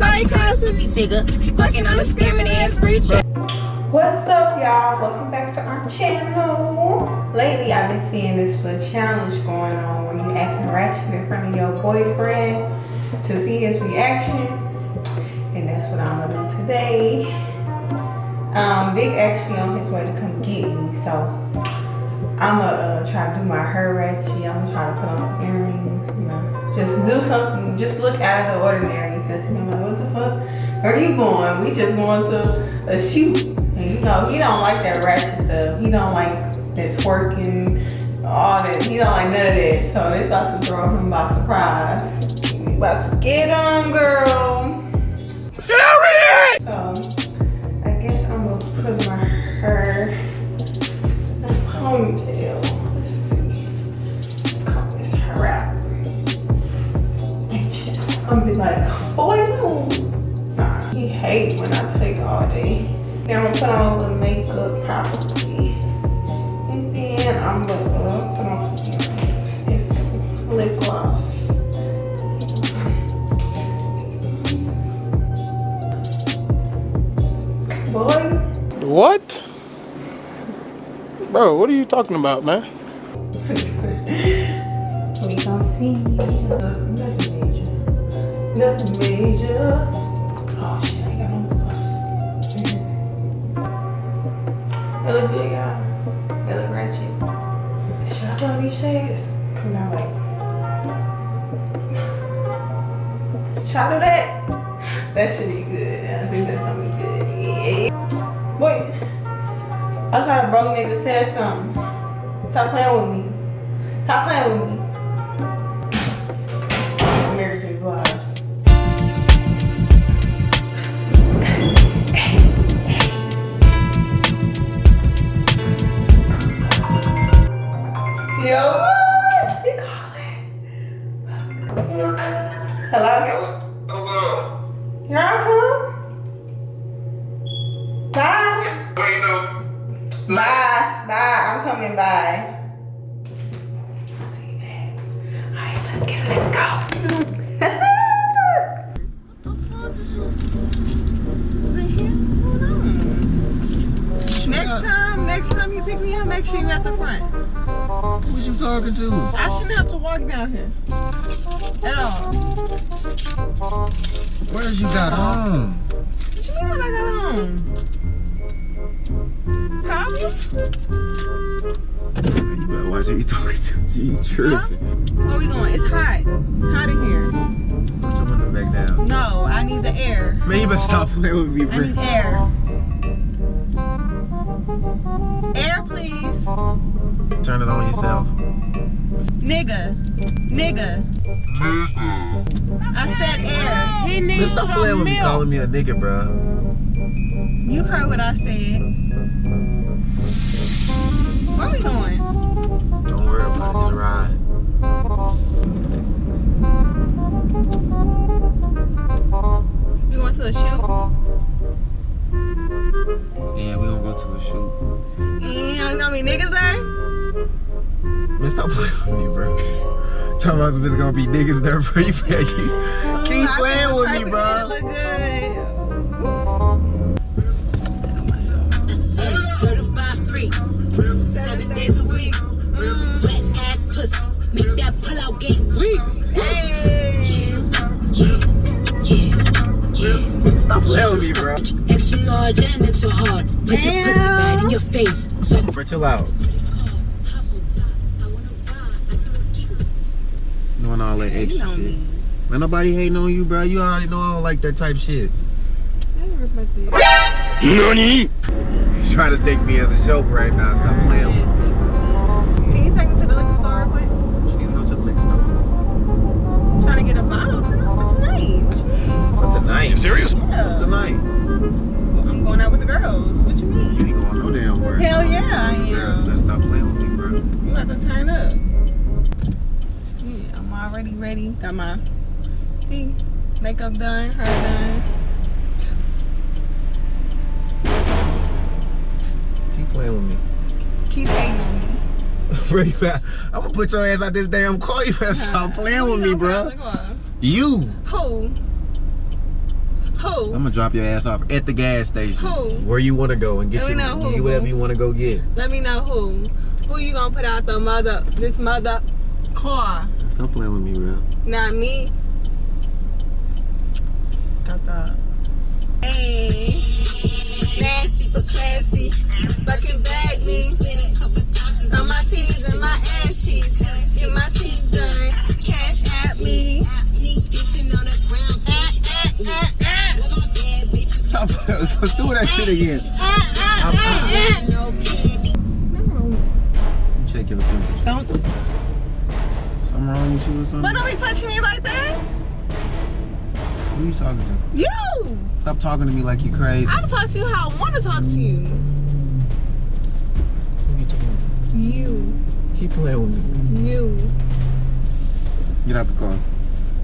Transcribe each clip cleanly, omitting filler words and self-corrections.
Sorry, cuz pussy nigga. Fucking on a scamming ass preacher. What's up, y'all? Welcome back to our channel. Lately, I've been seeing this little challenge going on where you acting ratchet in front of your boyfriend to see his reaction. And that's what I'm gonna do today. Vic actually on his way to come get me, so I'm gonna try to do my hair ratchet. I'm gonna try to put on some earrings, you know, just do something, just look out of the ordinary. Because I'm like, what the fuck? Where are you going? We just going to a shoot. And you know, he don't like that ratchet stuff. He don't like that twerking, all that. He don't like none of that. So this about to throw him by surprise. We about to get him, girl. So I guess I'm gonna put my hair in a ponytail. Let's see. Let's comb this hair out. And just, I'm gonna be like, boy, no. Nah, he hate when I take all day. Then I'm gonna put on a little makeup probably. And then I'm gonna put on some earrings and some lip gloss. Boy. What? Bro, what are you talking about, man? We gon' see. Nothing major. Nothing major. Oh shit, I ain't got no gloss. They look good, y'all. They look ratchet. Should I put on these shades? Come down like. Should I do that? That should be good. I think that's gonna be good. Yeah. Boy, I thought a broke nigga said something. Stop playing with me. Stop playing with me. Mary J. Blige. Yo, he calling. Hello? What's up? Here I come. Bye. Wait, no. Bye. Bye. I'm coming. Bye. Alright, let's get it. Let's go. Next time you pick me up, make sure you at the front. Who you talking to? I shouldn't have to walk down here at all. What did you got on? What you mean what I got on? Call me? You better watch who you talking to. You tripping. Huh? Where we going? It's hot. It's hot in here. Put your window back down. No, I need the air. Man, you better stop playing with me, I bro. need air. Air, please. Turn it on yourself. Nigga. I said air. He needs Man, stop playing with me, calling me a nigga, bro. You heard what I said. Where we going? Don't worry about it, just ride. We going to a shoot? Yeah, we gonna go to a shoot. Yeah, gonna be niggas there? Man, stop playing with me, bro. Talking about if it's gonna be niggas there, bro. You better keep playing with me, bro. Look good. Certified free. 7 days a week. Wet ass pussy. Make that pull out game weak. Stop playing with me, bro. Extra large and extra hard. Put this pussy right in your face. So Bro, chill out. Doing all that extra shit. Man, nobody hating on you, bro. You already know I don't like that type shit. Nani? You're trying to take me as a joke right now. Stop playing with me. Can you take me to the liquor store real quick? She can go to the liquor store. Trying to get a bottle for tonight. What you mean? For tonight? You serious? Yeah. What's tonight? I'm going out with the girls. What you mean? You ain't going no damn where. Hell yeah, I Girls, am. let's stop playing with me, bro. You have to turn up. Yeah, I'm already ready. Got my makeup done, hair done. Keep playing with me. Keep hating on me. Bro, I'm gonna put your ass out this damn car. You better stop playing with me, bro. You. Who? Who? I'm gonna drop your ass off at the gas station. Who? Where you wanna go and get Let me know who, get whatever boo. you wanna go get. Let me know who. Who you gonna put out this mother car? Stop playing with me, bro. Not me. Got that. Hey. Nasty but classy. Fucking bag me. On my titties and my ass cheeks. Get my teeth done. Cash at me. Stop playing. Let's do that shit again. Check your temperature. Don't. Something wrong with you or something? But don't be touching me like that. Who you talking to? You. Stop talking to me like you crazy. I'm talking to you how I want to talk to you. Who you talking to? You. Keep playing with me. You. Get out the car.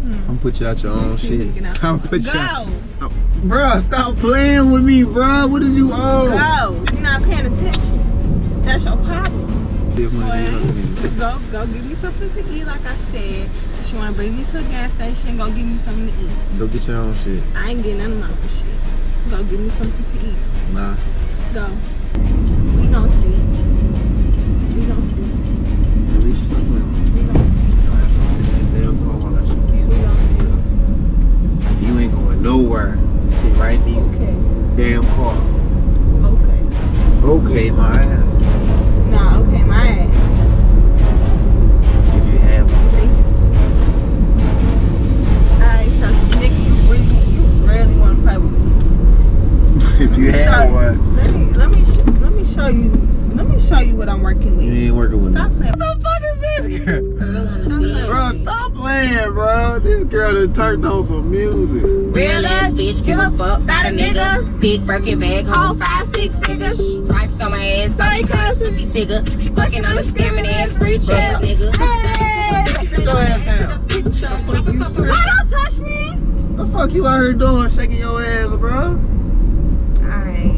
I'm gonna put you out your own See me shit. get out. I'm gonna put you out. Go. Bruh, stop playing with me, bruh. What is you on? Go. You're not paying attention. That's your problem. Go give me something to eat, like I said. Since you want to bring me to a gas station, go give me something to eat. Go get your own shit. I ain't getting none of my own shit. Go give me something to eat. Nah. Go. We gon' see. We gon' see. At least stop playing with me. We gon' see. Damn car while I shoot these. We gon' see. You ain't going nowhere. Sit right in these damn car. Okay. Okay, my ass. Nah, okay, my ass. If you have one. Alright, so nigga, you really want to play with me. If you have one. Let me show you what I'm working with. You ain't working with Stop me. playing. What the fuck is this? Bro, stop playing, bro. This girl done turned on some music. Real ass bitch, give a fuck about a nigga. Big Birkin bag, hold 5-6 figures. Stripes on my ass, sorry cuz pussy tigger. Fucking on a scamming ass rich ass nigga. Sit your ass down. Why don't touch me? What the fuck you out here doing, shaking your ass, bro? Alright.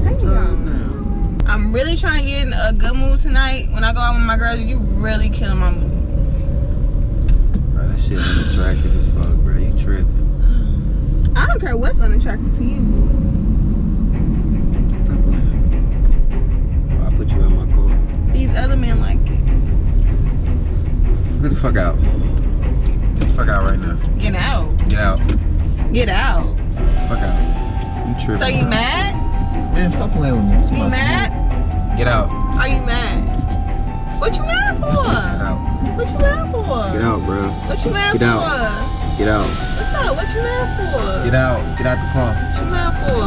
Take me home. I'm really trying to get in a good mood tonight. When I go out with my girls, you really killing my mood. Bro, that shit unattractive as fuck, bro. You tripping. I don't care what's unattractive to you. Stop playing. I'll put you in my car. These other men like it. Get the fuck out. Get the fuck out right now. Get out. Get out. Get out. Fuck out. You tripping. So you mad? Man, stop playing with me. It's You my mad? shit. Get out. Are you mad? What you mad for? Get out. What you mad for? Get out, bro. What you mad Get for? out. Get out. What's up? What you mad for? Get out. Get out the car. What you mad for?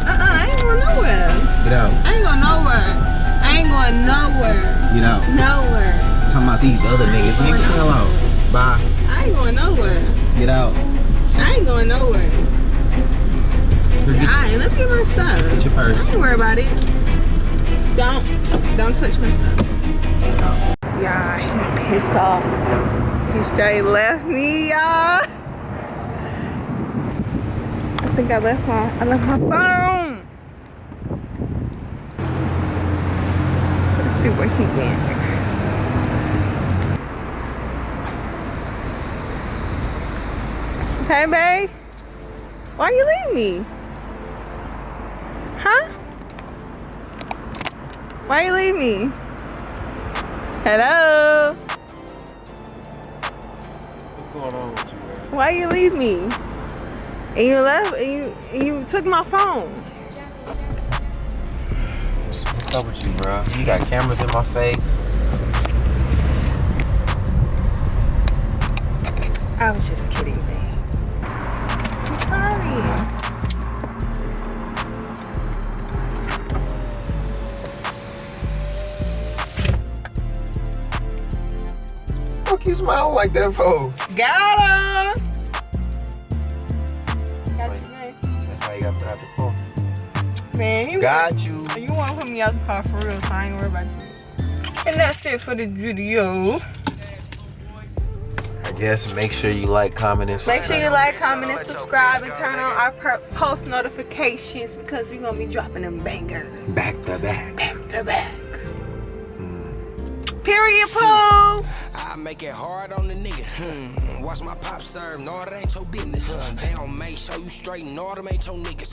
I ain't going nowhere. Get out. I ain't going nowhere. I ain't going nowhere. Get out. Nowhere. Talking about these other niggas. Man, get the hell out. Bye. I ain't going nowhere. Get out. I ain't going nowhere. Here, get, Alright, let me get my stuff. get your purse. I ain't worried about it. Don't touch my stuff. Y'all, he pissed off. He straight left me, y'all. I think I left my phone. Let's see where he went. Hey, babe. Why you leave me? Huh? Why you leave me? Hello? What's going on with you, man? Why you leave me? And you left and you took my phone. What's up with you, bro? You got cameras in my face. I was just kidding, babe. I'm sorry. Fuck you smiling like that for? Got her. Got you, man. That's why you got put out the car. Man, you Got you. You want to put me out the car for real, so I ain't worried about that. And that's it for the video. I guess make sure you like, comment, and subscribe. Make sure you like, comment, and subscribe, and turn on our post notifications because we're going to be dropping them bangers. Back to back. Back to back. Period, Pooh. I make it hard on the nigga. Watch my pop serve, no, it ain't your business. They don't make sure you straight, no, it ain't your niggas.